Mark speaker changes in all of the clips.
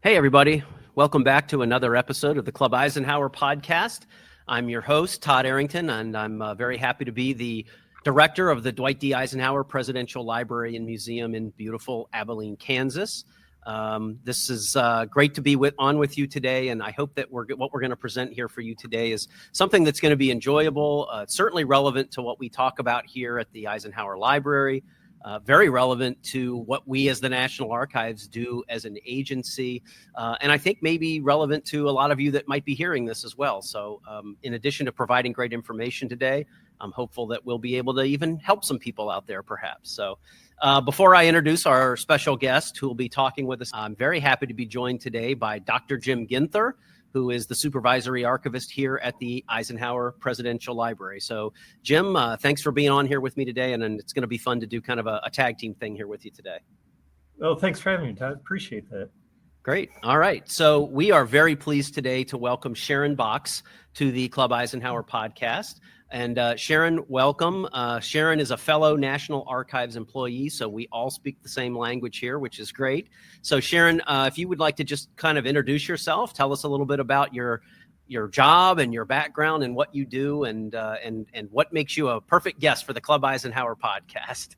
Speaker 1: Hey, everybody. Welcome back to another episode of the Club Eisenhower podcast. I'm your host, Todd Arrington, and I'm very happy to be the director of the Dwight D. Eisenhower Presidential Library and Museum in beautiful Abilene, Kansas. This is great to be on with you today, and I hope that what we're going to present here for you today is something that's going to be enjoyable, certainly relevant to what we talk about here at the Eisenhower Library, very relevant to what we as the National Archives do as an agency, and I think maybe relevant to a lot of you that might be hearing this as well. So in addition to providing great information today, I'm hopeful that we'll be able to even help some people out there perhaps. So before I introduce our special guest who will be talking with us, I'm very happy to be joined today by Dr. Jim Ginther, who is the Supervisory Archivist here at the Eisenhower Presidential Library. So Jim, thanks for being on here with me today, and it's going to be fun to do kind of a tag team thing here with you today.
Speaker 2: Oh, thanks for having me, Todd. Appreciate that.
Speaker 1: Great. All right. So we are very pleased today to welcome Sharon Box to the Club Eisenhower podcast. And Sharon, welcome. Sharon is a fellow National Archives employee, so we all speak the same language here, which is great. So Sharon, if you would like to just kind of introduce yourself, tell us a little bit about your job and your background and what you do and what makes you a perfect guest for the Club Eisenhower podcast.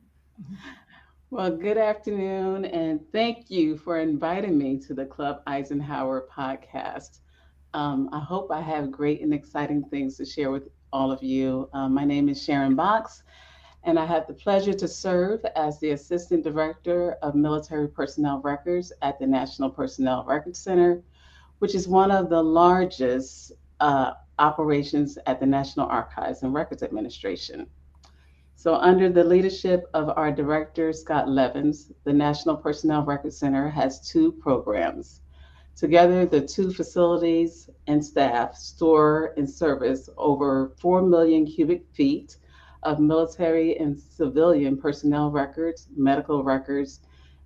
Speaker 3: Well, good afternoon, and thank you for inviting me to the Club Eisenhower podcast. I hope I have great and exciting things to share with all of you. My name is Sharon Box, and I have the pleasure to serve as the Assistant Director of Military Personnel Records at the National Personnel Records Center, which is one of the largest operations at the National Archives and Records Administration. So under the leadership of our director, Scott Levins, the National Personnel Records Center has two programs. Together, the two facilities and staff store and service over 4 million cubic feet of military and civilian personnel records, medical records,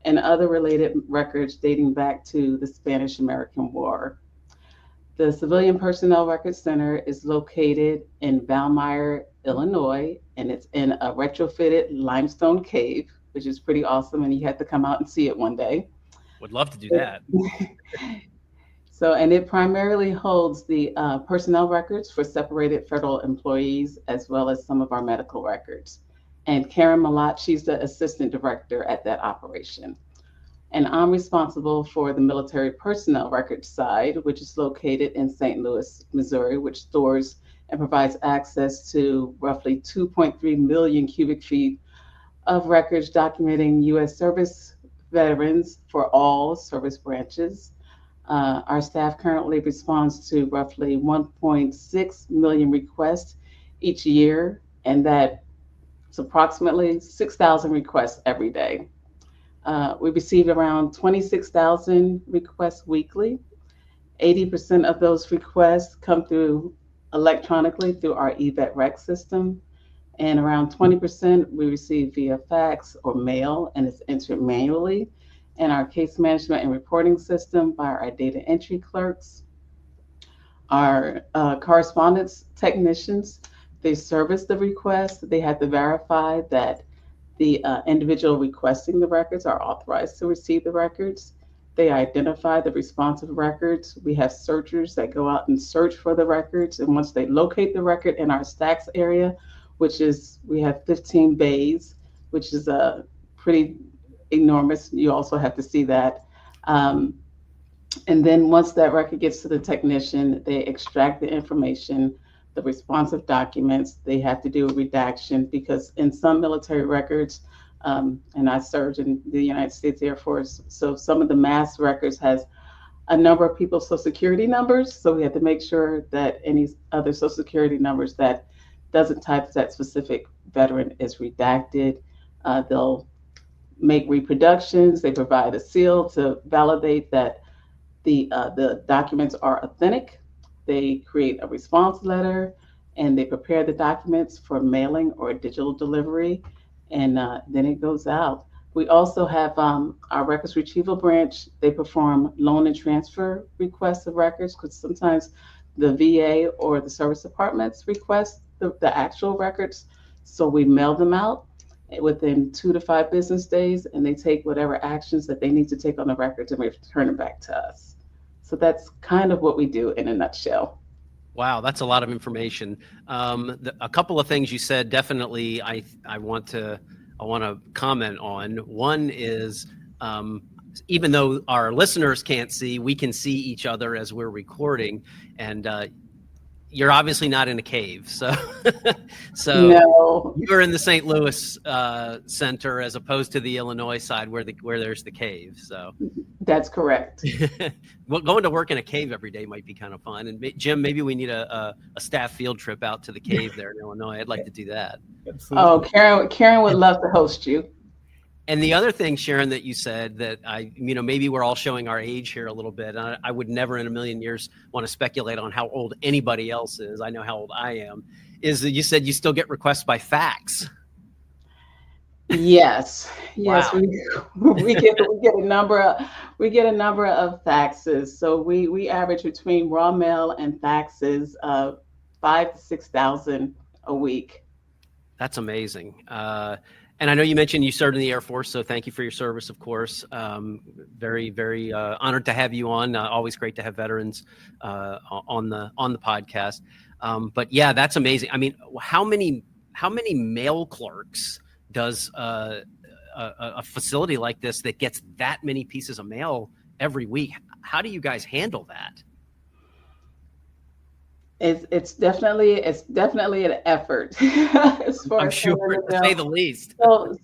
Speaker 3: and other related records dating back to the Spanish-American War. The Civilian Personnel Records Center is located in Valmeyer, Illinois, and it's in a retrofitted limestone cave, which is pretty awesome, and you have to come out and see it one day.
Speaker 1: Would love to do that.
Speaker 3: So, and it primarily holds the personnel records for separated federal employees, as well as some of our medical records. And Karen Malott, she's the assistant director at that operation. And I'm responsible for the military personnel records side, which is located in St. Louis, Missouri, which stores and provides access to roughly 2.3 million cubic feet of records documenting U.S. service veterans for all service branches. Our staff currently responds to roughly 1.6 million requests each year, and that's approximately 6,000 requests every day. We receive around 26,000 requests weekly. 80% of those requests come through electronically through our eVetRec system, and around 20% we receive via fax or mail, and it's entered manually in our case management and reporting system by our data entry clerks. Our correspondence technicians, they service the request. They have to verify that the individual requesting the records are authorized to receive the records. They identify the responsive records. We have searchers that go out and search for the records. And once they locate the record in our stacks area, which is, we have 15 bays, which is a pretty enormous. You also have to see that. And then once that record gets to the technician, they extract the information, the responsive documents. They have to do a redaction because in some military records, and I served in the United States Air Force, so some of the mass records has a number of people's social security numbers. So we have to make sure that any other social security numbers that doesn't type that specific veteran is redacted. They'll make reproductions. They provide a seal to validate that the documents are authentic. They create a response letter, and they prepare the documents for mailing or digital delivery, and then it goes out. We also have our records retrieval branch. They perform loan and transfer requests of records because sometimes the VA or the service departments request the actual records. So we mail them out, within 2 to 5 business days, and they take whatever actions that they need to take on the records and return it back to us. So that's kind of what we do in a nutshell.
Speaker 1: Wow, that's a lot of information. A couple of things you said, definitely, I want to comment on. One is, even though our listeners can't see, we can see each other as we're recording, and you're obviously not in a cave, so
Speaker 3: No.
Speaker 1: you're in the St. Louis center as opposed to the Illinois side where there's the cave. So
Speaker 3: That's correct.
Speaker 1: well, going to work in a cave every day might be kind of fun. And Jim, maybe we need a staff field trip out to the cave there in Illinois. I'd like to do that.
Speaker 2: Absolutely.
Speaker 3: Oh, Karen would love to host you.
Speaker 1: And the other thing, Sharon, that you said that maybe we're all showing our age here a little bit. I would never in a million years want to speculate on how old anybody else is. I know how old I am. Is that you said you still get requests by fax?
Speaker 3: Yes.
Speaker 1: Wow.
Speaker 3: we get a number of faxes. So we average between raw mail and faxes 5,000 to 6,000 a week.
Speaker 1: That's amazing. And I know you mentioned you served in the Air Force, so thank you for your service, of course. Very, very honored to have you on. Always great to have veterans on the podcast. But yeah, that's amazing. I mean, how many mail clerks does a facility like this that gets that many pieces of mail every week? How do you guys handle that?
Speaker 3: It's definitely an effort. As far
Speaker 1: I'm
Speaker 3: as
Speaker 1: sure, to say the least.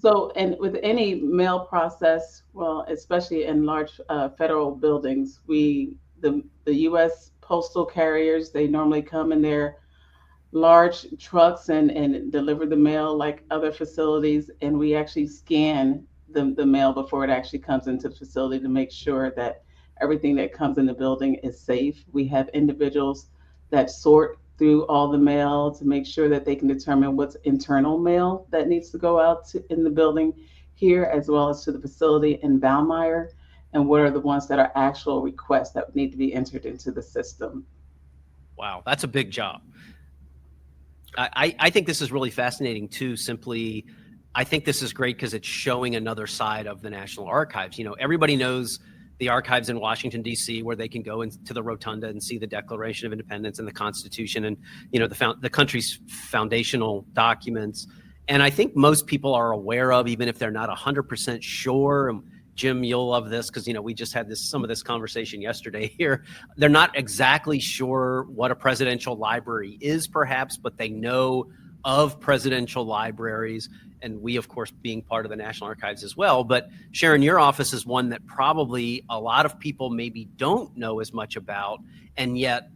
Speaker 3: So, and with any mail process, well, especially in large federal buildings, the U.S. postal carriers, they normally come in their large trucks and deliver the mail like other facilities, and we actually scan the mail before it actually comes into the facility to make sure that everything that comes in the building is safe. We have individuals that sort through all the mail to make sure that they can determine what's internal mail that needs to go out in the building here, as well as to the facility in Valmeyer, and what are the ones that are actual requests that need to be entered into the system.
Speaker 1: Wow, that's a big job. I think this is really fascinating too. Simply, I think this is great because it's showing another side of the National Archives. Everybody knows the archives in Washington, D.C., where they can go into the rotunda and see the Declaration of Independence and the Constitution and, the country's foundational documents. And I think most people are aware of, even if they're not 100% sure. And Jim, you'll love this because, we just had some of this conversation yesterday here. They're not exactly sure what a presidential library is, perhaps, but they know of presidential libraries. And we, of course, being part of the National Archives as well. But Sharon, your office is one that probably a lot of people maybe don't know as much about. And yet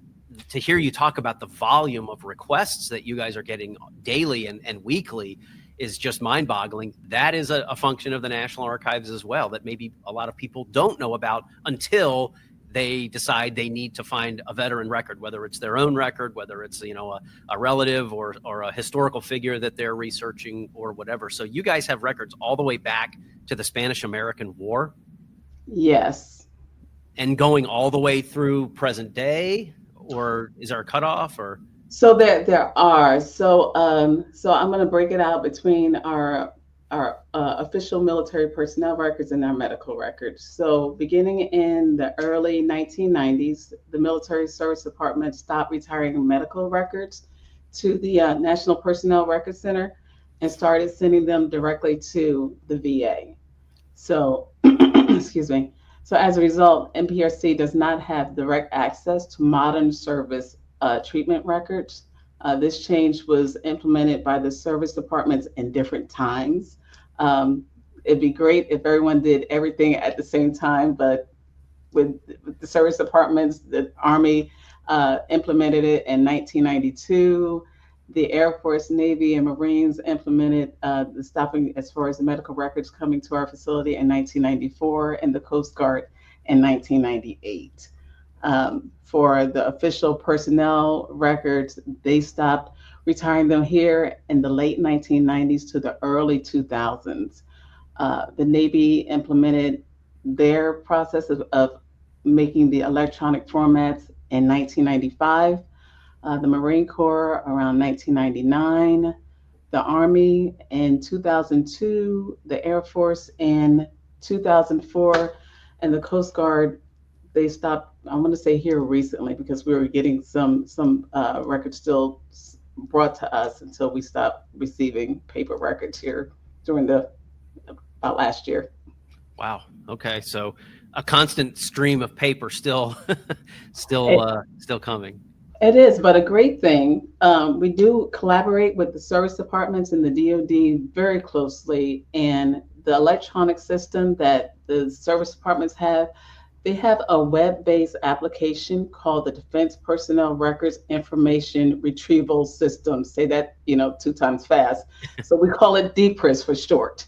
Speaker 1: to hear you talk about the volume of requests that you guys are getting daily and weekly is just mind-boggling. That is a function of the National Archives as well, that maybe a lot of people don't know about until they decide they need to find a veteran record, whether it's their own record, whether it's a relative or a historical figure that they're researching or whatever. So you guys have records all the way back to the Spanish-American War?
Speaker 3: Yes.
Speaker 1: And going all the way through present day, or is there a cutoff? Or
Speaker 3: so there are. So I'm going to break it out between our official military personnel records and our medical records. So beginning in the early 1990s, the Military Service Department stopped retiring medical records to the National Personnel Records Center and started sending them directly to the VA. So, excuse me. So as a result, NPRC does not have direct access to modern service treatment records. This change was implemented by the service departments in different times. It'd be great if everyone did everything at the same time, but with the service departments, the Army implemented it in 1992. The Air Force, Navy, and Marines implemented the stopping as far as the medical records coming to our facility in 1994, and the Coast Guard in 1998. For the official personnel records, they stopped retiring them here in the late 1990s to the early 2000s. The Navy implemented their process of making the electronic formats in 1995. The Marine Corps around 1999. the Army in 2002, the Air Force in 2004, and the Coast Guard. They stopped, I want to say here recently, because we were getting some records still brought to us until we stopped receiving paper records here during about last year.
Speaker 1: Wow. Okay. So a constant stream of paper still coming.
Speaker 3: It is, but a great thing. We do collaborate with the service departments and the DoD very closely, and the electronic system that the service departments have, they have a web-based application called the Defense Personnel Records Information Retrieval System. Say that, 2 times fast. So we call it DARP for short.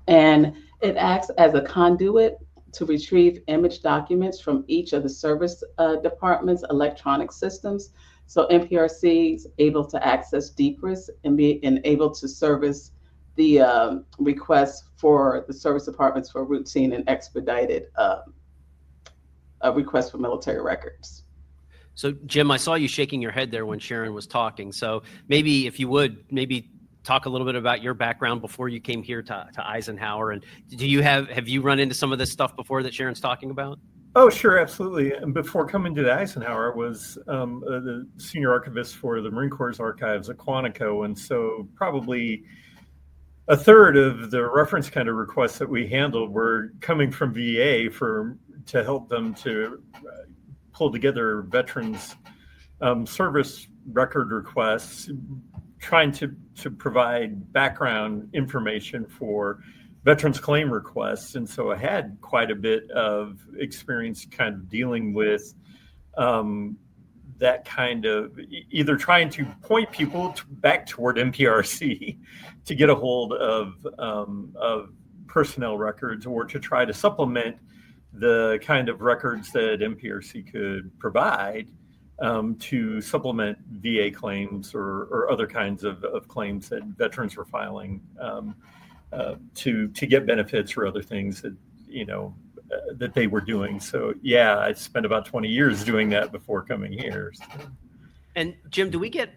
Speaker 3: And it acts as a conduit to retrieve image documents from each of the service departments' electronic systems. So NPRC is able to access DARP and able to service the requests for the service departments for routine and expedited requests for military records.
Speaker 1: So Jim, I saw you shaking your head there when Sharon was talking. So maybe if you would, talk a little bit about your background before you came here to Eisenhower, and have you run into some of this stuff before that Sharon's talking about?
Speaker 2: Oh, sure, absolutely. And before coming to the Eisenhower, I was the senior archivist for the Marine Corps Archives at Quantico, and so probably a third of the reference kind of requests that we handled were coming from VA to help them to pull together veterans service record requests, trying to provide background information for veterans claim requests. And so I had quite a bit of experience kind of dealing with that kind of either trying to point people back toward NPRC to get a hold of personnel records, or to try to supplement the kind of records that NPRC could provide to supplement VA claims or other kinds of claims that veterans were filing to get benefits or other things that that they were doing. So yeah, I spent about 20 years doing that before coming here. So.
Speaker 1: And Jim, do we get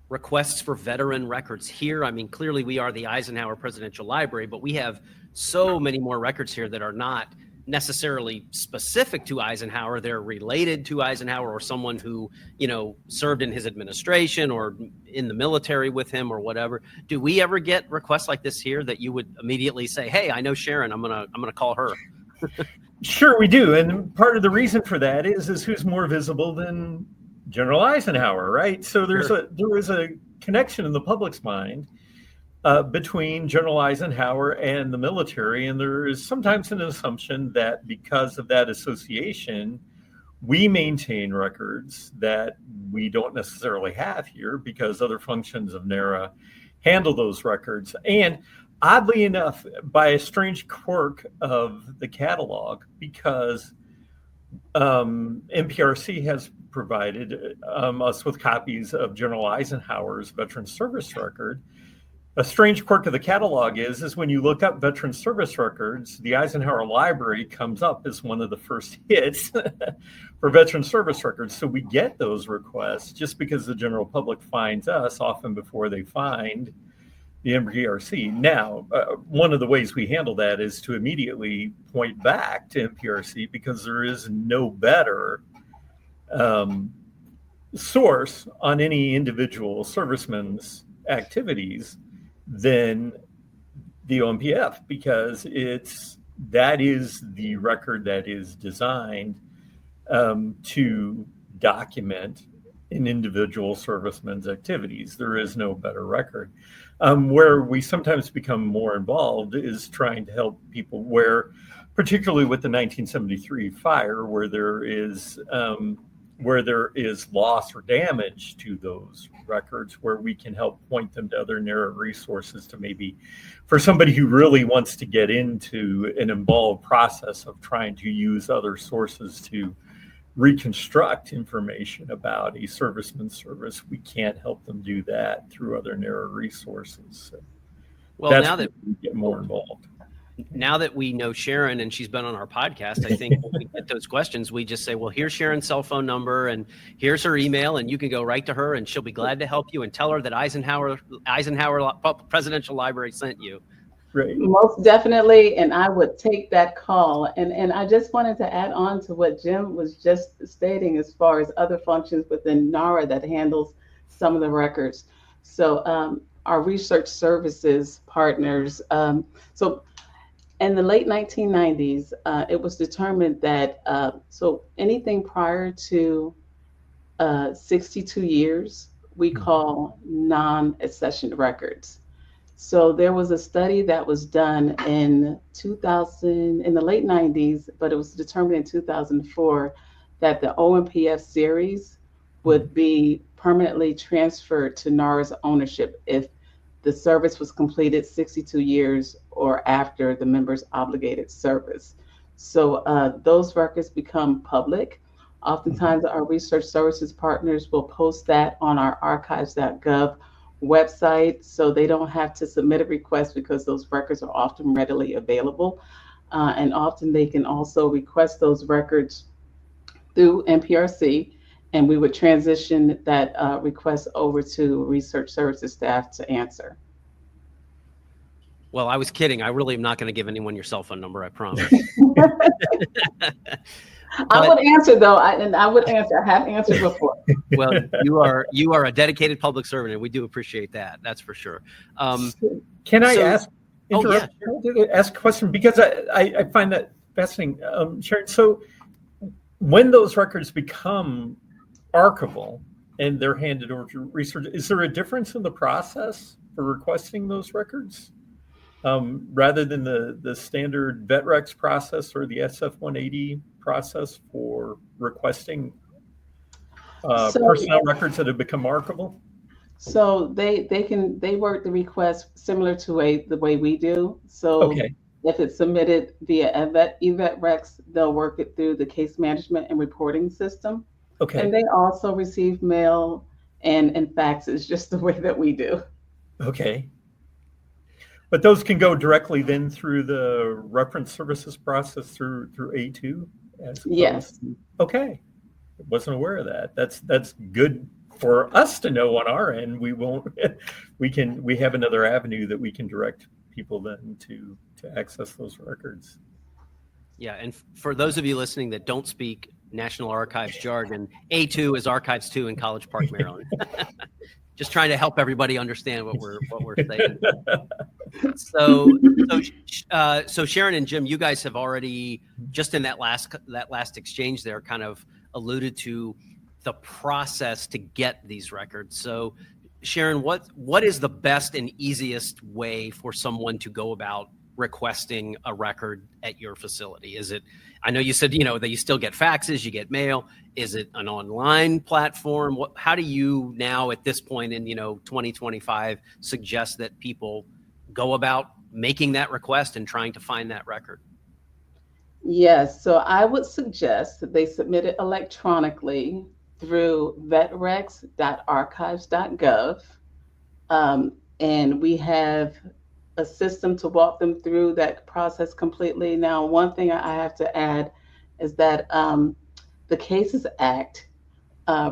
Speaker 1: requests for veteran records here? I mean, clearly we are the Eisenhower Presidential Library, but we have so many more records here that are not necessarily specific to Eisenhower. They're related to Eisenhower or someone who, served in his administration or in the military with him or whatever. Do we ever get requests like this here that you would immediately say, "Hey, I know Sharon, I'm going to call her"?
Speaker 2: Sure, we do. And part of the reason for that is who's more visible than General Eisenhower, right? So there was a connection in the public's mind between General Eisenhower and the military, and there is sometimes an assumption that because of that association, we maintain records that we don't necessarily have here because other functions of NARA handle those records. And oddly enough, by a strange quirk of the catalog, because NPRC has provided us with copies of General Eisenhower's Veteran Service Record. A strange quirk of the catalog is when you look up Veteran Service Records, the Eisenhower Library comes up as one of the first hits for Veteran Service Records. So we get those requests just because the general public finds us often before they find the NPRC. Now, one of the ways we handle that is to immediately point back to NPRC, because there is no better source on any individual serviceman's activities than the OMPF, because that is the record that is designed to document an individual serviceman's activities. There is no better record. Where we sometimes become more involved is trying to help people particularly with the 1973 fire, where there is loss or damage to those records, where we can help point them to other NARA resources to maybe, for somebody who really wants to get into an involved process of trying to use other sources to reconstruct information about a serviceman's service, we can't help them do that through other NARA resources. So
Speaker 1: well, now that
Speaker 2: we get more involved.
Speaker 1: now that we know Sharon and she's been on our podcast, I think when we get those questions, we just say, well, here's Sharon's cell phone number and here's her email, and you can go right to her and she'll be glad to help you and tell her that Eisenhower Presidential Library sent you.
Speaker 2: Right.
Speaker 3: Most definitely, and I would take that call. And I just wanted to add on to what Jim was just stating as far as other functions within NARA that handles some of the records. So our research services partners, so in the late 1990s, it was determined that so anything prior to 62 years, we call non-accession records. So there was a study that was done in the late 90s, but it was determined in 2004 that the OMPF series would be permanently transferred to NARA's ownership if the service was completed 62 years or after the member's obligated service. So those records become public. Oftentimes our research services partners will post that on our archives.gov website, so they don't have to submit a request because those records are often readily available. And often they can also request those records through NPRC, and we would transition that request over to research services staff to answer.
Speaker 1: Well, I was kidding. I really am not going to give anyone your cell phone number, I promise.
Speaker 3: I would answer though, I would answer. I have answered before.
Speaker 1: Well, you are a dedicated public servant, and we do appreciate that. That's for sure.
Speaker 2: Can I ask a question, because I find that fascinating, Sharon? So when those records become archival and they're handed over to research, is there a difference in the process for requesting those records? Rather than the standard VetRex process or the SF-180 process for requesting personnel records that have become archival?
Speaker 3: So they work the request similar to the way we do. So if it's submitted via eVetRex, they'll work it through the case management and reporting system. Okay. And they also receive mail and faxes, just the way that we do. Okay.
Speaker 2: But those can go directly then through the reference services process through A2?
Speaker 3: Yes.
Speaker 2: Okay. I wasn't aware of that. That's good for us to know on our end. We have another avenue that we can direct people then to access those records.
Speaker 1: Yeah, and for those of you listening that don't speak National Archives jargon, A2 is Archives 2 in College Park, Maryland. Just trying to help everybody understand what we're saying. So Sharon and Jim, you guys have already, just in that last exchange there, kind of alluded to the process to get these records. So Sharon, what is the best and easiest way for someone to go about requesting a record at your facility? Is it, I know you said, that you still get faxes, you get mail. Is it an online platform? How do you now at this point in, 2025 suggest that people go about making that request and trying to find that record?
Speaker 3: Yes, so I would suggest that they submit it electronically through vetrex.archives.gov. And we have a system to walk them through that process completely. Now, one thing I have to add is that the Cases Act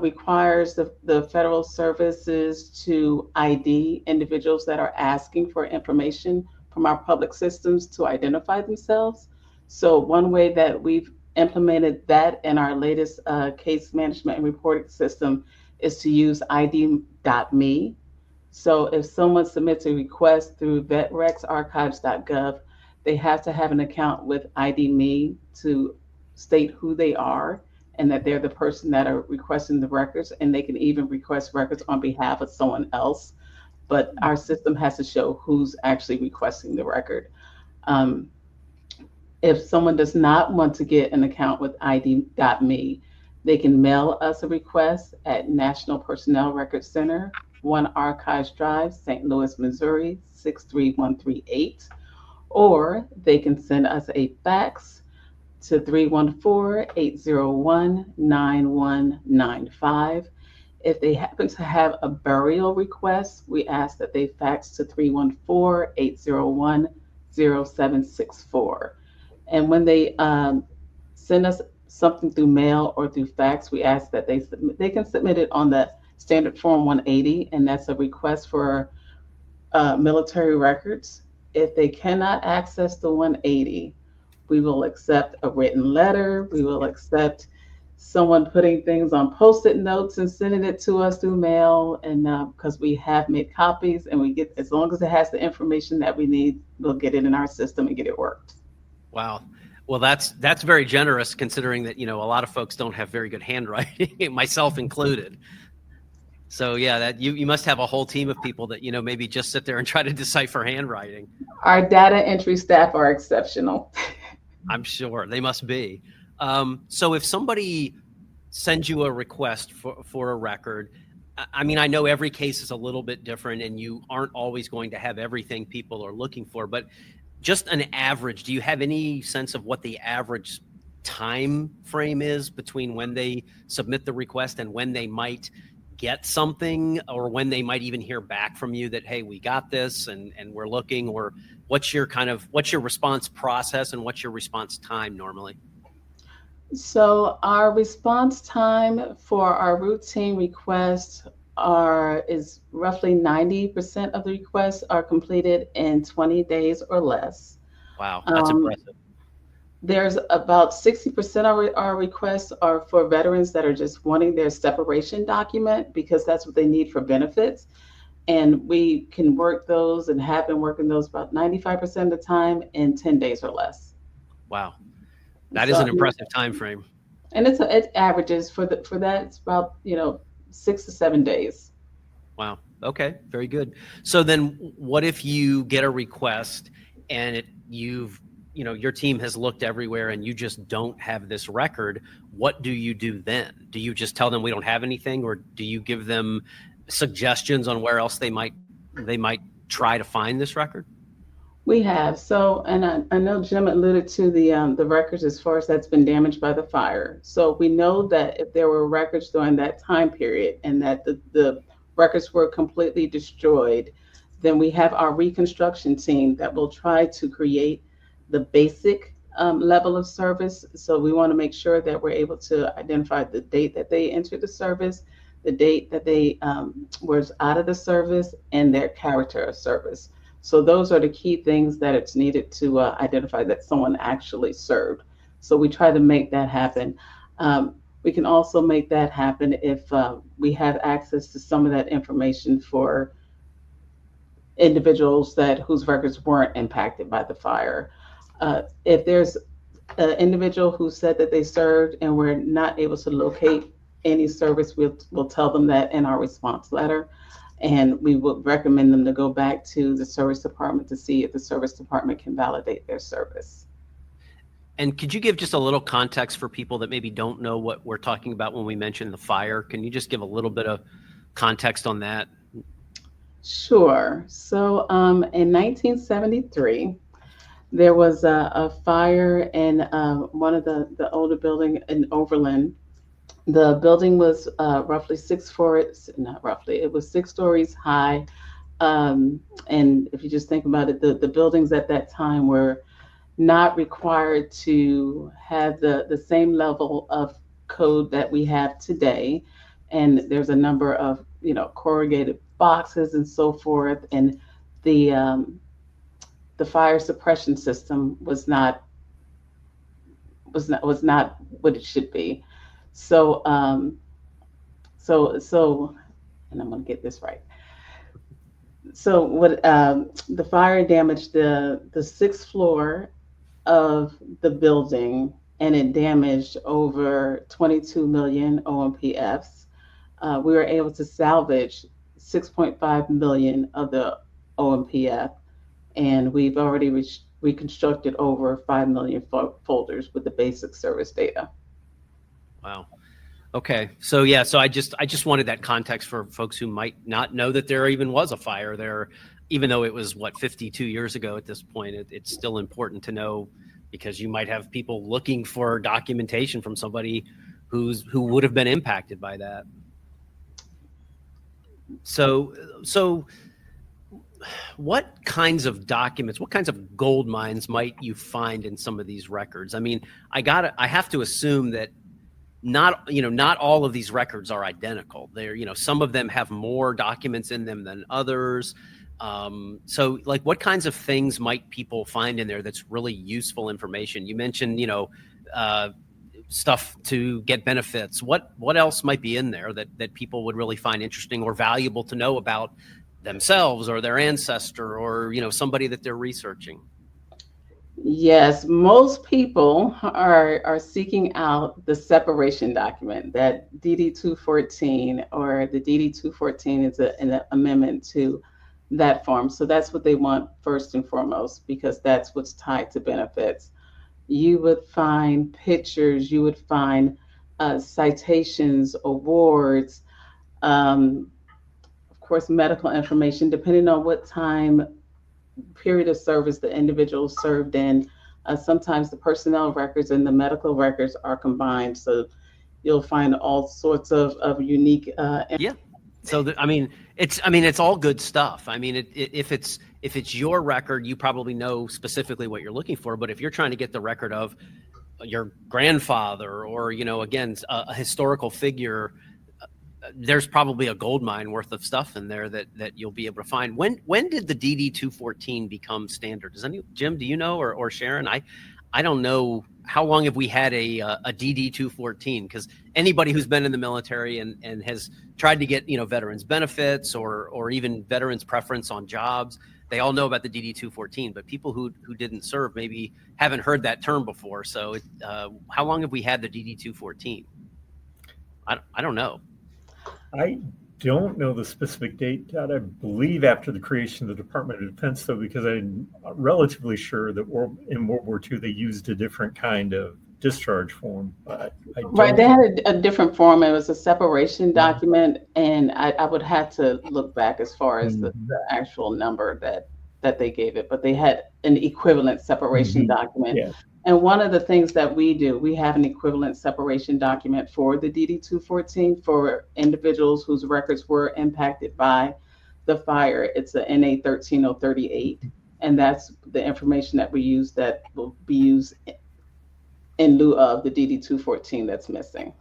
Speaker 3: requires the federal services to ID individuals that are asking for information from our public systems to identify themselves. So one way that we've implemented that in our latest case management and reporting system is to use ID.me. So if someone submits a request through vetrexarchives.gov, they have to have an account with ID.me to state who they are and that they're the person that are requesting the records, and they can even request records on behalf of someone else. But our system has to show who's actually requesting the record. If someone does not want to get an account with ID.me, they can mail us a request at National Personnel Records Center, 1 Archives Drive, St. Louis, Missouri, 63138. Or they can send us a fax to 314-801-9195. If they happen to have a burial request, we ask that they fax to 314-801-06 60764. And when they send us something through mail or through fax, we ask that they can submit it on the standard form 180, and that's a request for military records. If they cannot access the 180, we will accept a written letter. We will accept someone putting things on Post-it notes and sending it to us through mail. And because we have made copies, and we get, as long as it has the information that we need, we'll get it in our system and get it worked.
Speaker 1: Wow. Well, that's very generous, considering that, a lot of folks don't have very good handwriting, myself included. So yeah, that you must have a whole team of people that, maybe just sit there and try to decipher handwriting.
Speaker 3: Our data entry staff are exceptional.
Speaker 1: I'm sure they must be. So if somebody sends you a request for a record, I mean, I know every case is a little bit different and you aren't always going to have everything people are looking for, but just an average, do you have any sense of what the average time frame is between when they submit the request and when they might get something, or when they might even hear back from you that, hey, we got this and we're looking? Or what's your response process and what's your response time normally?
Speaker 3: So our response time for our routine requests is roughly 90% of the requests are completed in 20 days or less.
Speaker 1: Wow, that's impressive.
Speaker 3: There's about 60% of our requests are for veterans that are just wanting their separation document because that's what they need for benefits. And we can work those and have been working those about 95% of the time in 10 days or less.
Speaker 1: Wow. That is an impressive time frame.
Speaker 3: And it averages for that, it's about 6 to 7 days.
Speaker 1: Wow. Okay. Very good. So then what if you get a request and your team has looked everywhere and you just don't have this record? What do you do then? Do you just tell them we don't have anything, or do you give them suggestions on where else they might try to find this record?
Speaker 3: We have. So, and I know Jim alluded to the records as far as that's been damaged by the fire. So we know that if there were records during that time period and that the records were completely destroyed, then we have our reconstruction team that will try to create the basic level of service. So we want to make sure that we're able to identify the date that they entered the service, the date that they was out of the service, and their character of service. So those are the key things that it's needed to identify that someone actually served. So we try to make that happen. We can also make that happen if we have access to some of that information for individuals whose records weren't impacted by the fire. If there's an individual who said that they served and we're not able to locate any service, we'll tell them that in our response letter. And we would recommend them to go back to the service department to see if the service department can validate their service.
Speaker 1: And could you give just a little context for people that maybe don't know what we're talking about when we mention the fire? Can you just give a little bit of context on that?
Speaker 3: Sure. So in 1973, there was a fire in one of the older building in Overland. The building was roughly 6 stories high. And if you just think about it, the buildings at that time were not required to have the same level of code that we have today. And there's a number of, corrugated boxes and so forth. And the fire suppression system was not what it should be. So, and I'm going to get this right. So what the fire damaged the 6th floor of the building, and it damaged over 22 million OMPFs. We were able to salvage 6.5 million of the OMPF, and we've already reconstructed over 5 million folders with the basic service data.
Speaker 1: Wow. Okay. So yeah, so I just wanted that context for folks who might not know that there even was a fire there, even though it was 52 years ago at this point. It's still important to know, because you might have people looking for documentation from somebody who would have been impacted by that. So what kinds of documents, what kinds of gold mines might you find in some of these records? I mean, I have to assume that not all of these records are identical. They're, some of them have more documents in them than others. So like what kinds of things might people find in there that's really useful information? You mentioned, stuff to get benefits. What else might be in there that people would really find interesting or valuable to know about themselves or their ancestor or, somebody that they're researching?
Speaker 3: Yes, most people are seeking out the separation document, that DD-214, or the DD-214 is an amendment to that form. So that's what they want first and foremost, because that's what's tied to benefits. You would find pictures, you would find citations, awards, of course, medical information, depending on what time period of service the individual served in. Sometimes the personnel records and the medical records are combined. So you'll find all sorts of unique.
Speaker 1: Yeah. So it's all good stuff. I mean, if it's your record, you probably know specifically what you're looking for. But if you're trying to get the record of your grandfather or, again, a historical figure, there's probably a gold mine worth of stuff in there that you'll be able to find. When did the DD-214 become standard? Jim, do you know, or Sharon? I don't know. How long have we had a DD-214? Because anybody who's been in the military and has tried to get veterans benefits or even veterans preference on jobs, they all know about the DD-214. But people who didn't serve maybe haven't heard that term before. So how long have we had the DD-214? I don't know.
Speaker 2: I don't know the specific date, Todd. I believe after the creation of the Department of Defense, though, because I'm relatively sure that in World War II they used a different kind of discharge form. But
Speaker 3: right, they had a different form. It was a separation document, and I would have to look back as far as the actual number that they gave it, but they had an equivalent separation document. Yeah. And one of the things that we do, we have an equivalent separation document for the DD-214 for individuals whose records were impacted by the fire. It's a NA 13038, and that's the information that we use that will be used in lieu of the DD-214 that's missing.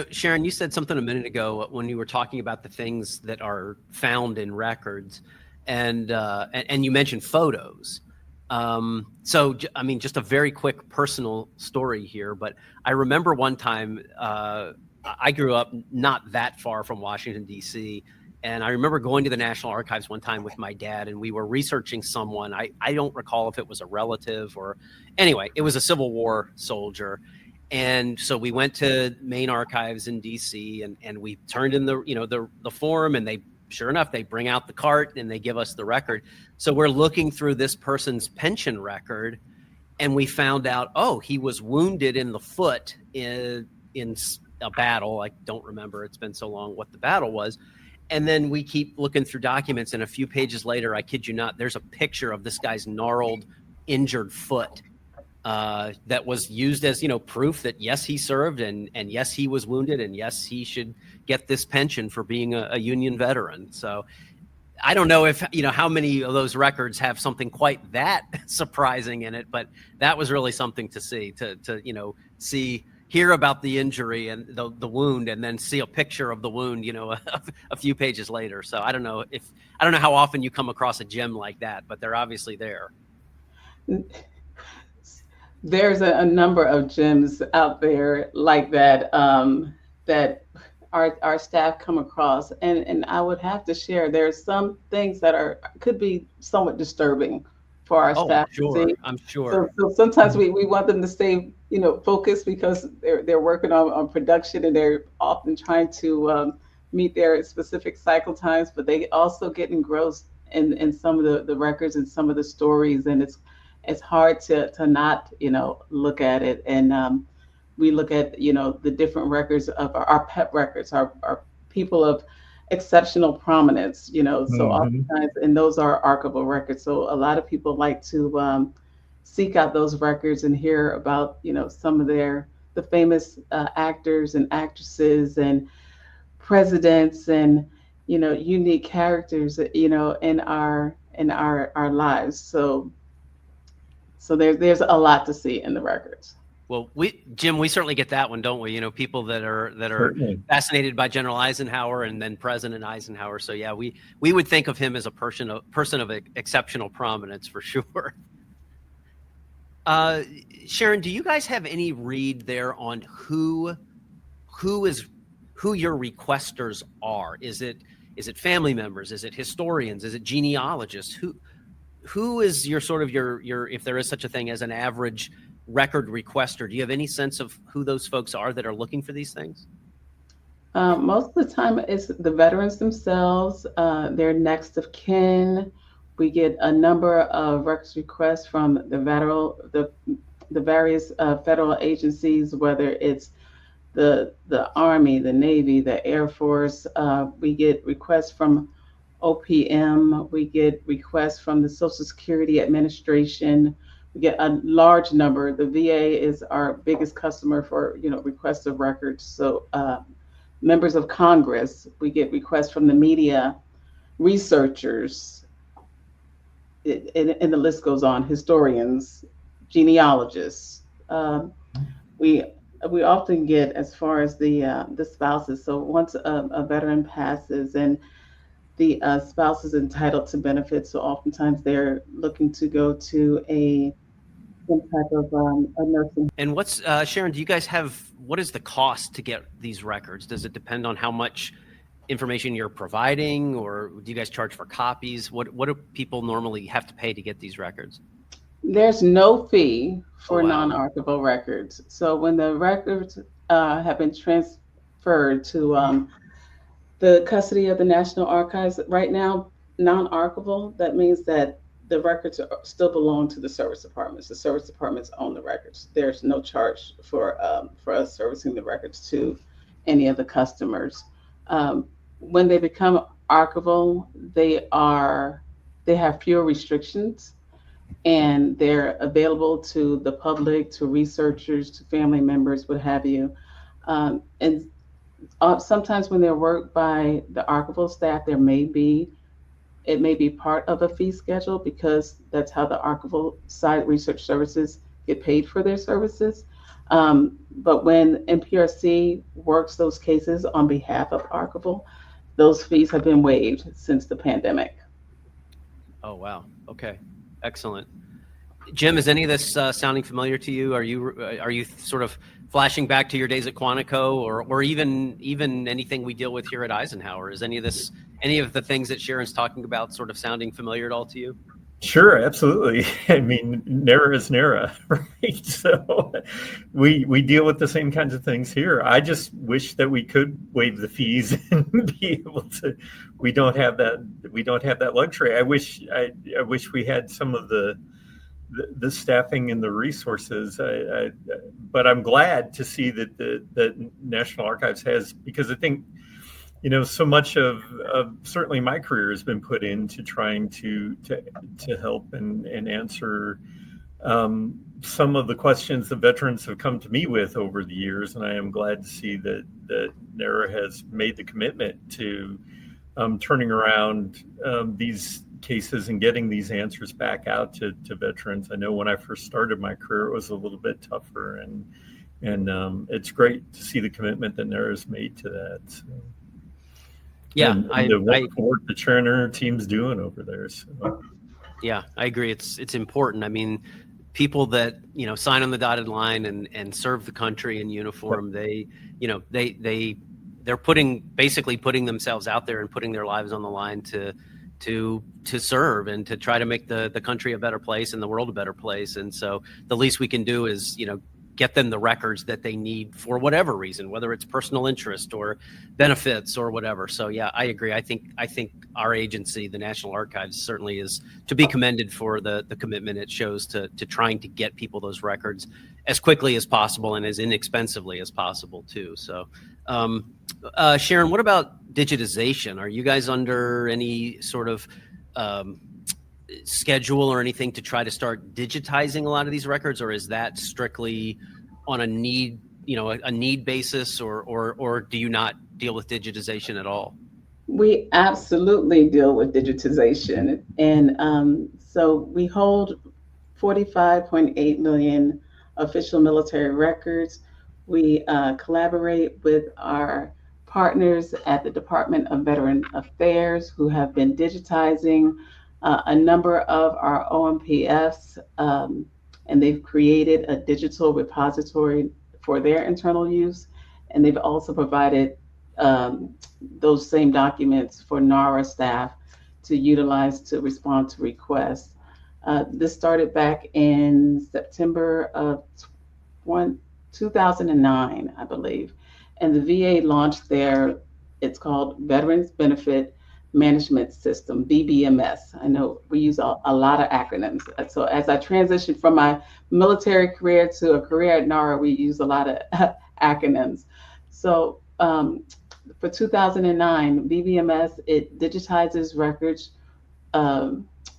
Speaker 1: Sharon, you said something a minute ago when you were talking about the things that are found in records, and you mentioned photos. So, I mean, just a very quick personal story here, but I remember one time, I grew up not that far from Washington, D.C., and I remember going to the National Archives one time with my dad, and we were researching someone. I don't recall if it was a relative or anyway, it was a Civil War soldier. And so we went to main archives in D.C. and we turned in the form, and sure enough, they bring out the cart and they give us the record. So we're looking through this person's pension record, and we found out, he was wounded in the foot in a battle. I don't remember. It's been so long what the battle was. And then we keep looking through documents, and a few pages later, I kid you not, there's a picture of this guy's gnarled, injured foot that was used as, proof that yes, he served, and yes, he was wounded, and yes, he should get this pension for being a Union veteran. So I don't know if, how many of those records have something quite that surprising in it, but that was really something to see, hear about the injury and the wound, and then see a picture of the wound, a few pages later. So I don't know how often you come across a gem like that, but they're obviously there.
Speaker 3: There's a number of gems out there like that, that our staff come across, and I would have to share, there's some things that could be somewhat disturbing for our staff to see.
Speaker 1: I'm sure.
Speaker 3: So sometimes we want them to stay, focused, because they're working on production, and they're often trying to meet their specific cycle times, but they also get engrossed in some of the records and some of the stories, and it's hard to not, look at it. And we look at, the different records of our PEP records, our people of exceptional prominence, so oftentimes, and those are archival records. So a lot of people like to seek out those records and hear about, some of the famous actors and actresses and presidents and unique characters, in our lives. So there's a lot to see in the records.
Speaker 1: Well, Jim, we certainly get that one, don't we? People that are
Speaker 2: Certainly.
Speaker 1: fascinated by General Eisenhower and then President Eisenhower. So yeah, we would think of him as a person of exceptional prominence for sure. Sharon, do you guys have any read there on who your requesters are? Is it family members? Is it historians? Is it genealogists? Who is your sort of your if there is such a thing as an average record requester? Do you have any sense of who those folks are that are looking for these things?
Speaker 3: Most of the time, it's the veterans themselves, their next of kin. We get a number of records requests from the various federal agencies, whether it's the Army, the Navy, the Air Force. We get requests from OPM. We get requests from the Social Security Administration. We get a large number. The VA is our biggest customer for requests of records. So members of Congress, we get requests from the media, researchers, and the list goes on. Historians, genealogists. We often get, as far as the spouses. So once a veteran passes and the spouse is entitled to benefits, so oftentimes they're looking to go to some type of a nursing.
Speaker 1: And what's Sharon? Do you guys what is the cost to get these records? Does it depend on how much information you're providing, or do you guys charge for copies? What do people normally have to pay to get these records?
Speaker 3: There's no fee for
Speaker 1: non-archival
Speaker 3: records. So when the records have been transferred to the custody of the National Archives, right now, non-archival, that means that the records still belong to the service departments. The service departments own the records. There's no charge for us servicing the records to any of the customers. When they become archival, they have fewer restrictions, and they're available to the public, to researchers, to family members, what have you. And sometimes when they're worked by the archival staff, it may be part of a fee schedule, because that's how the archival side research services get paid for their services. But when NPRC works those cases on behalf of archival, those fees have been waived since the pandemic.
Speaker 1: Oh, wow. Okay. Excellent. Jim, is any of this sounding familiar to you? Are you sort of flashing back to your days at Quantico, or even anything we deal with here at Eisenhower? Is any of the things that Sharon's talking about sort of sounding familiar at all to you?
Speaker 2: Sure, absolutely. I mean, NARA is NARA, right? So we deal with the same kinds of things here. I just wish that we could waive the fees and be able to. We don't have that luxury. I wish we had some of the staffing and the resources. But I'm glad to see that National Archives has, because I think, so much of certainly my career has been put into trying to help and answer some of the questions that veterans have come to me with over the years. And I am glad to see that NARA has made the commitment to turning around these cases and getting these answers back out to veterans. I know when I first started my career, it was a little bit tougher, and it's great to see the commitment that NARA has made to that. So.
Speaker 1: Yeah,
Speaker 2: the work that Sharon and her team's doing over there. So.
Speaker 1: Yeah, I agree. It's important. I mean, people that sign on the dotted line and serve the country in uniform, they're basically putting themselves out there and putting their lives on the line to serve and to try to make the country a better place and the world a better place. And so the least we can do is get them the records that they need for whatever reason, whether it's personal interest or benefits or whatever. So yeah, I agree. I think our agency, the National Archives, certainly is to be commended for the commitment it shows to trying to get people those records as quickly as possible and as inexpensively as possible too. So Sharon, what about digitization? Are you guys under any sort of schedule or anything to try to start digitizing a lot of these records, or is that strictly on a need basis, or do you not deal with digitization at all?
Speaker 3: We absolutely deal with digitization. And so we hold 45.8 million official military records. We collaborate with our partners at the Department of Veteran Affairs who have been digitizing a number of our OMPFs, and they've created a digital repository for their internal use. And they've also provided those same documents for NARA staff to utilize to respond to requests. This started back in September of 2009, I believe. And the VA launched it's called Veterans Benefit Management System, VBMS. I know we use a lot of acronyms. So as I transitioned from my military career to a career at NARA, we use a lot of acronyms. So for 2009, VBMS, it digitizes records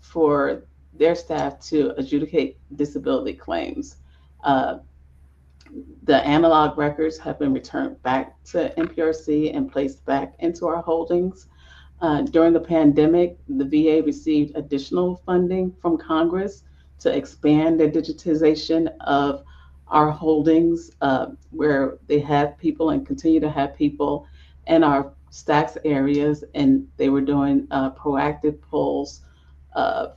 Speaker 3: for their staff to adjudicate disability claims. The analog records have been returned back to NPRC and placed back into our holdings. During the pandemic, the VA received additional funding from Congress to expand their digitization of our holdings, where they have people and continue to have people in our stacks areas, and they were doing proactive pulls of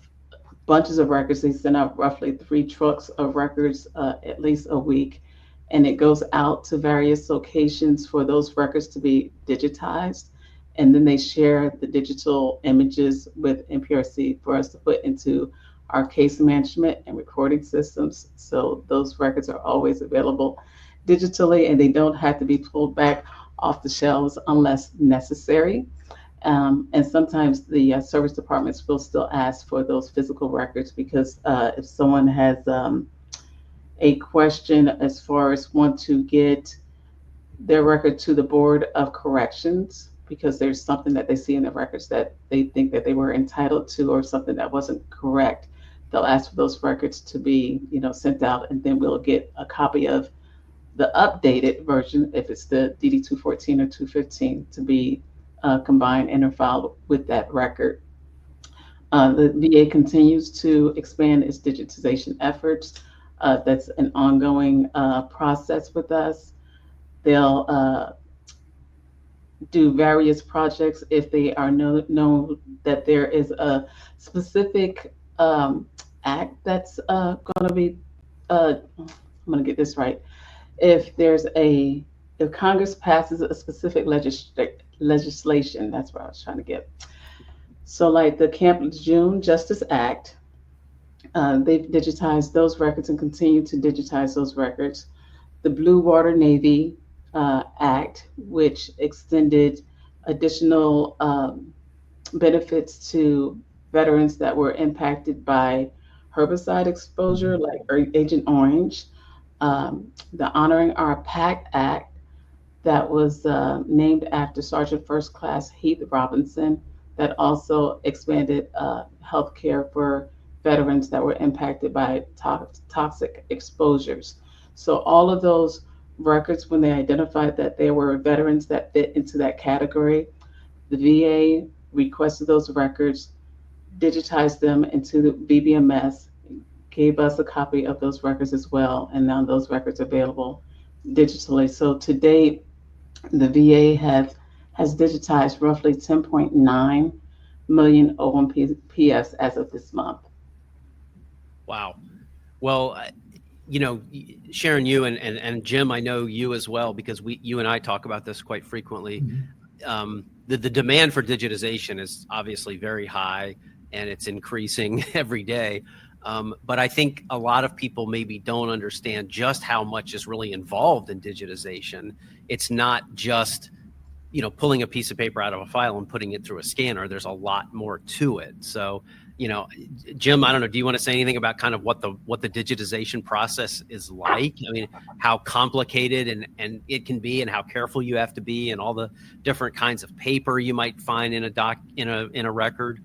Speaker 3: bunches of records. They send out roughly 3 trucks of records at least a week, and it goes out to various locations for those records to be digitized. And then they share the digital images with NPRC for us to put into our case management and recording systems. So those records are always available digitally, and they don't have to be pulled back off the shelves unless necessary. And sometimes the service departments will still ask for those physical records because if someone has a question as far as want to get their record to the Board of Corrections, because there's something that they see in the records that they think that they were entitled to or something that wasn't correct, they'll ask for those records to be, sent out, and then we'll get a copy of the updated version, if it's the DD 214 or 215, to be combined, interfiled with that record. The VA continues to expand its digitization efforts. That's an ongoing process with us. They'll do various projects if they are know that there is a specific act that's going to be, I'm going to get this right. If Congress passes a specific legislation, that's what I was trying to get. So like the Camp June Justice Act, they've digitized those records and continue to digitize those records. The Blue Water Navy Act, which extended additional benefits to veterans that were impacted by herbicide exposure, like Agent Orange. The Honoring Our Pact Act, that was named after Sergeant First Class Heath Robinson, that also expanded health care for veterans that were impacted by toxic exposures. So all of those records, when they identified that there were veterans that fit into that category, the VA requested those records, digitized them into the VBMS, gave us a copy of those records as well, and now those records are available digitally. So to date, the VA has digitized roughly 10.9 million OMPFs as of this month. Wow.
Speaker 1: Well, Sharon, you and Jim, I know you as well, because you and I talk about this quite frequently. Mm-hmm. The demand for digitization is obviously very high, and it's increasing every day. But I think a lot of people maybe don't understand just how much is really involved in digitization. It's not just, pulling a piece of paper out of a file and putting it through a scanner. There's a lot more to it. So, Jim, I don't know, do you want to say anything about kind of what the digitization process is like? I mean, how complicated and it can be, and how careful you have to be, and all the different kinds of paper you might find in a record?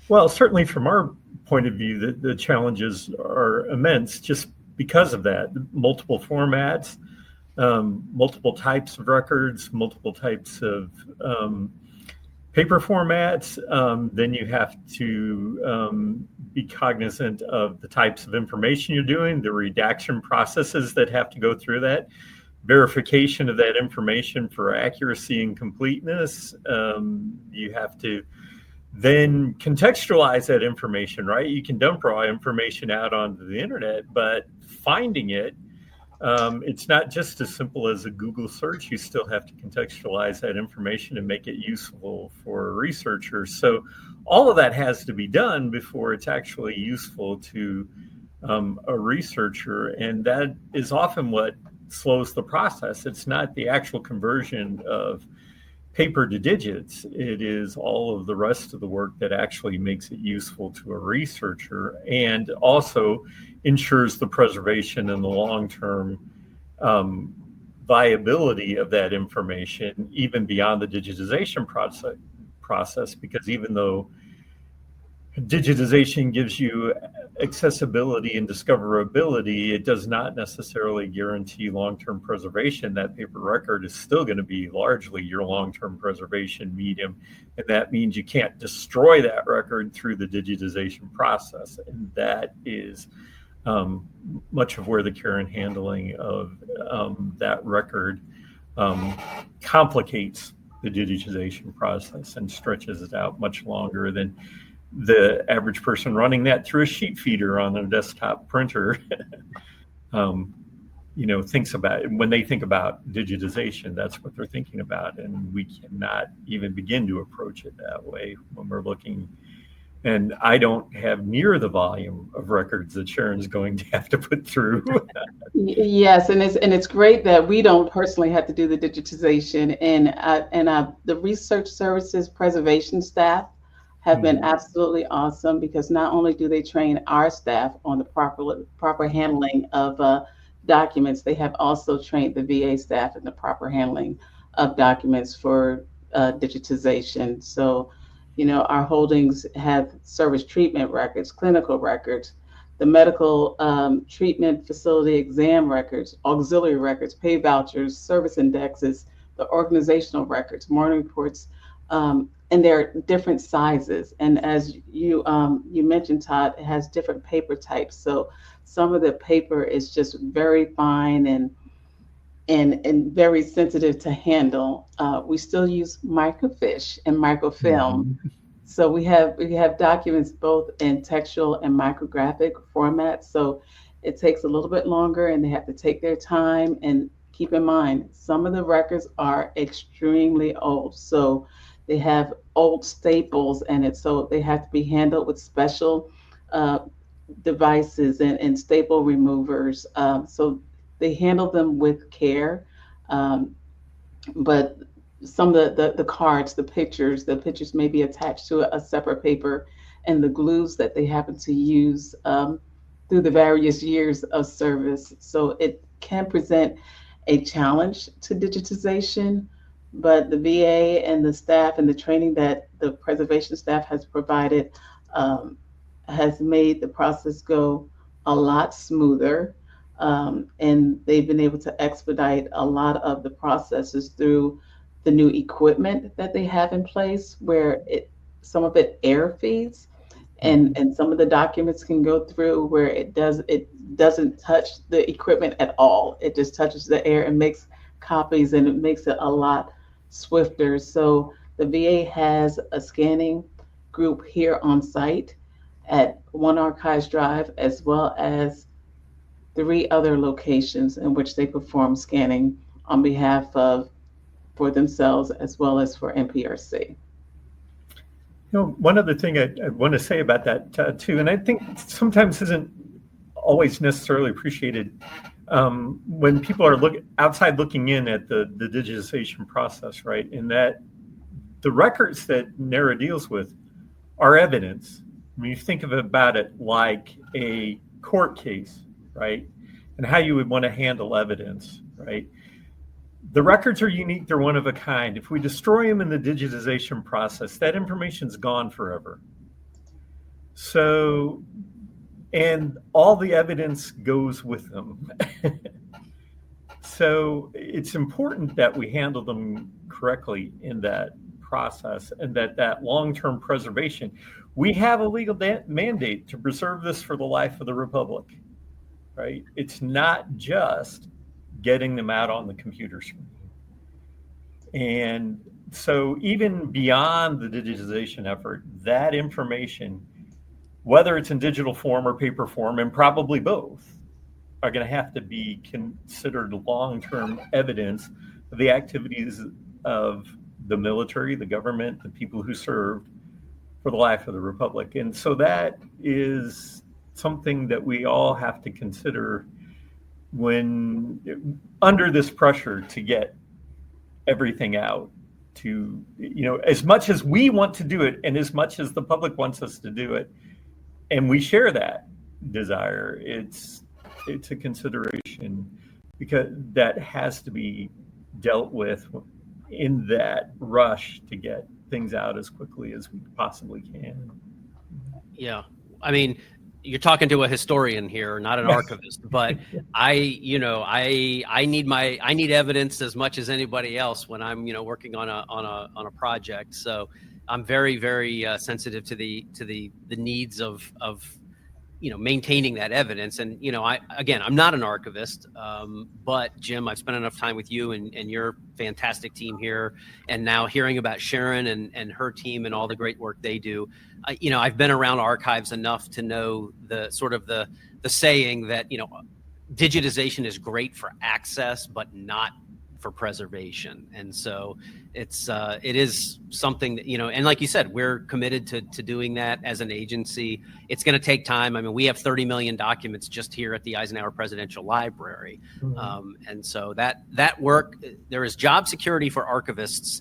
Speaker 2: Well, certainly from our point of view, the challenges are immense just because of that. Multiple formats, multiple types of records, multiple types of paper formats, then you have to be cognizant of the types of information you're doing, the redaction processes that have to go through that, verification of that information for accuracy and completeness. You have to then contextualize that information, right? You can dump raw information out onto the internet, but finding it, it's not just as simple as a Google search. You still have to contextualize that information and make it useful for researchers. So all of that has to be done before it's actually useful to a researcher. And that is often what slows the process. It's not the actual conversion of paper to digits. It is all of the rest of the work that actually makes it useful to a researcher and also ensures the preservation and the long-term viability of that information, even beyond the digitization process, because even though digitization gives you accessibility and discoverability, it does not necessarily guarantee long-term preservation. That paper record is still going to be largely your long-term preservation medium, and that means you can't destroy that record through the digitization process. And that is much of where the care and handling of that record complicates the digitization process and stretches it out much longer than the average person running that through a sheet feeder on a desktop printer thinks about it. When they think about digitization, that's what they're thinking about. And we cannot even begin to approach it that way when we're looking. And I don't have near the volume of records that Sharon's going to have to put through.
Speaker 3: Yes, and it's great that we don't personally have to do the digitization. And the research services preservation staff have been absolutely awesome, because not only do they train our staff on the proper handling of documents, they have also trained the VA staff in the proper handling of documents for digitization. So, our holdings have service treatment records, clinical records, the medical treatment facility exam records, auxiliary records, pay vouchers, service indexes, the organizational records, morning reports, and they're different sizes. And as you mentioned, Todd, it has different paper types. So some of the paper is just very fine and very sensitive to handle. We still use microfiche and microfilm. So we have documents both in textual and micrographic formats. So it takes a little bit longer, and they have to take their time. And keep in mind, some of the records are extremely old. So they have old staples in it, so they have to be handled with special devices and staple removers. So they handle them with care. But some of the cards, the pictures may be attached to a separate paper, and the glues that they happen to use through the various years of service. So it can present a challenge to digitization. But the VA and the staff and the training that the preservation staff has provided has made the process go a lot smoother. And they've been able to expedite a lot of the processes through the new equipment that they have in place, where some of it air feeds, and some of the documents can go through where it doesn't touch the equipment at all. It just touches the air and makes copies, and it makes it a lot swifter. So the VA has a scanning group here on site at One Archives Drive, as well as 3 other locations in which they perform scanning on behalf of, for themselves, as well as for NPRC.
Speaker 2: One other thing I want to say about that too, and I think sometimes isn't always necessarily appreciated, when people are outside looking in at the digitization process, right? And that the records that NARA deals with are evidence. I mean, you think about it like a court case, right? And how you would want to handle evidence, right? The records are unique, they're one of a kind. If we destroy them in the digitization process, that information's gone forever. So, and all the evidence goes with them. So it's important that we handle them correctly in that process, and that long-term preservation, we have a legal mandate to preserve this for the life of the Republic, right? It's not just getting them out on the computer screen. And so even beyond the digitization effort, that information, whether it's in digital form or paper form, and probably both, are going to have to be considered long-term evidence of the activities of the military, the government, the people who served for the life of the Republic. And so that is something that we all have to consider when under this pressure to get everything out, to, as much as we want to do it and as much as the public wants us to do it, and we share that desire, it's a consideration because that has to be dealt with in that rush to get things out as quickly as we possibly can.
Speaker 1: Yeah. I mean, you're talking to a historian here, not an archivist, but I need evidence as much as anybody else when I'm, working on a project. So I'm very, very sensitive to the needs of maintaining that evidence. And, I'm not an archivist, but Jim, I've spent enough time with you and your fantastic team here. And now hearing about Sharon and her team and all the great work they do, I've been around archives enough to know the sort of the saying that, digitization is great for access, but not for preservation. And so it is something that, and like you said, we're committed to doing that as an agency. It's going to take time. I mean, we have 30 million documents just here at the Eisenhower Presidential Library. And so that work, there is job security for archivists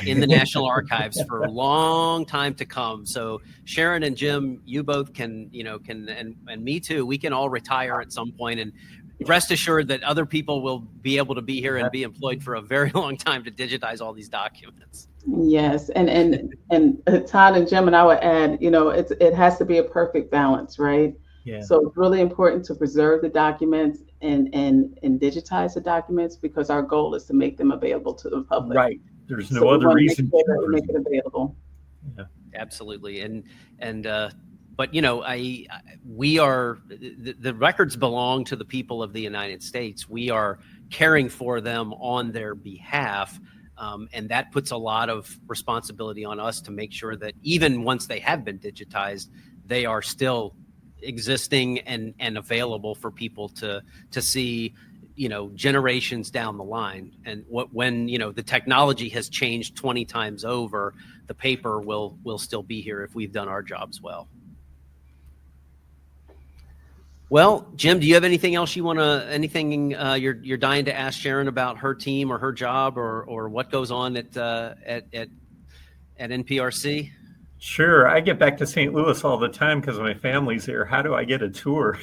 Speaker 1: in the National Archives for a long time to come. So Sharon and Jim, you both can me too, we can all retire at some point, and rest assured that other people will be able to be here and be employed for a very long time to digitize all these documents.
Speaker 3: Yes, and Todd and Jim, and I would add, it has to be a perfect balance, right? Yeah. So it's really important to preserve the documents and digitize the documents, because our goal is to make them available to the public.
Speaker 2: Right. There's no other reason
Speaker 3: to make it available.
Speaker 1: Yeah, absolutely. But we are, the records belong to the people of the United States. We are caring for them on their behalf. And that puts a lot of responsibility on us to make sure that even once they have been digitized, they are still existing and available for people to see, generations down the line. And when the technology has changed 20 times over, the paper will still be here if we've done our jobs well. Well, Jim, do you have anything else you're dying to ask Sharon about her team or her job or what goes on at NPRC?
Speaker 2: Sure. I get back to St. Louis all the time because my family's here. How do I get a tour?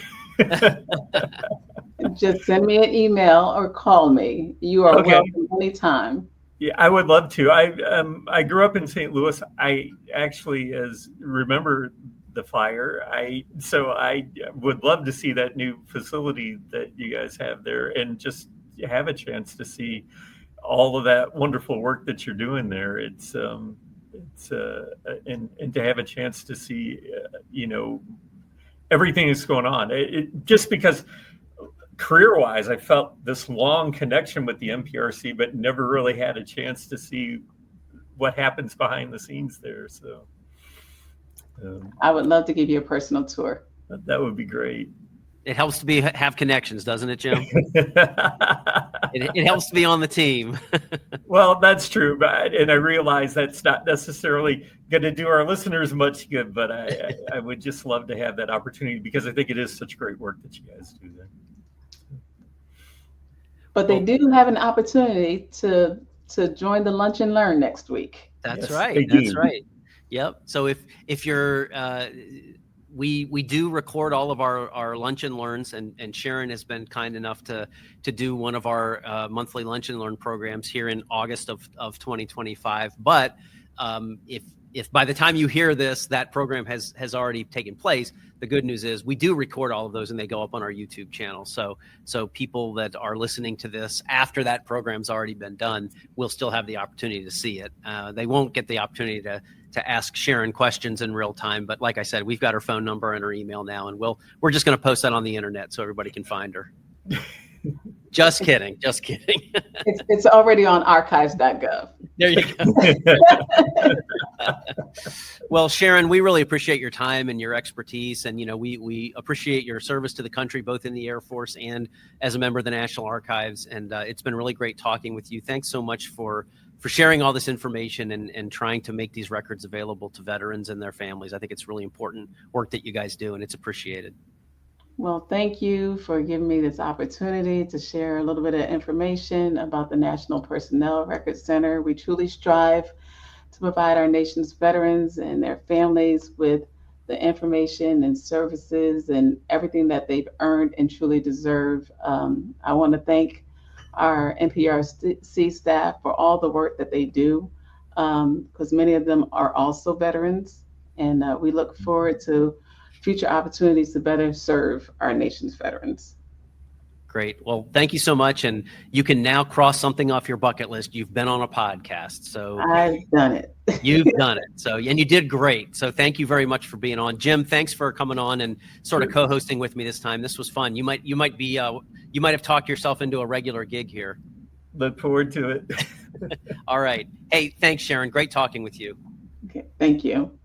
Speaker 3: Just send me an email or call me. You are welcome anytime.
Speaker 2: Yeah, I would love to. I grew up in St. Louis. I actually remember the fire. So I would love to see that new facility that you guys have there and just have a chance to see all of that wonderful work that you're doing there. And to have a chance to see, everything that's going on. Just because career-wise, I felt this long connection with the NPRC, but never really had a chance to see what happens behind the scenes there. So
Speaker 3: I would love to give you a personal tour.
Speaker 2: That would be great.
Speaker 1: It helps to have connections, doesn't it, Jim? It helps to be on the team.
Speaker 2: Well, that's true, and I realize that's not necessarily going to do our listeners much good, but I would just love to have that opportunity because I think it is such great work that you guys do there.
Speaker 3: But they do have an opportunity to join the Lunch and Learn next week.
Speaker 1: That's right. That's right. Yep. So if you're, we do record all of our lunch and learns, and Sharon has been kind enough to do one of our monthly lunch and learn programs here in August of 2025. But if if by the time you hear this, that program has already taken place, the good news is we do record all of those and they go up on our YouTube channel. So people that are listening to this after that program's already been done will still have the opportunity to see it. They won't get the opportunity to ask Sharon questions in real time. But like I said, we've got her phone number and her email now, and we're just going to post that on the internet so everybody can find her. Just kidding. Just kidding.
Speaker 3: It's already on archives.gov.
Speaker 1: There you go. Well, Sharon, we really appreciate your time and your expertise. And, we appreciate your service to the country, both in the Air Force and as a member of the National Archives. And it's been really great talking with you. Thanks so much for sharing all this information and trying to make these records available to veterans and their families. I think it's really important work that you guys do, and it's appreciated.
Speaker 3: Well, thank you for giving me this opportunity to share a little bit of information about the National Personnel Records Center. We truly strive to provide our nation's veterans and their families with the information and services and everything that they've earned and truly deserve. I want to thank our NPRC staff for all the work that they do, because many of them are also veterans, and we look forward to future opportunities to better serve our nation's veterans.
Speaker 1: Great. Well, thank you so much. And you can now cross something off your bucket list. You've been on a podcast. So
Speaker 3: I've done it.
Speaker 1: You've done it. So, and you did great. So thank you very much for being on. Jim, thanks for coming on and sort of co-hosting with me this time. This was fun. You might have talked yourself into a regular gig here.
Speaker 2: Look forward to it.
Speaker 1: All right. Hey, thanks, Sharon. Great talking with you.
Speaker 3: Okay. Thank you.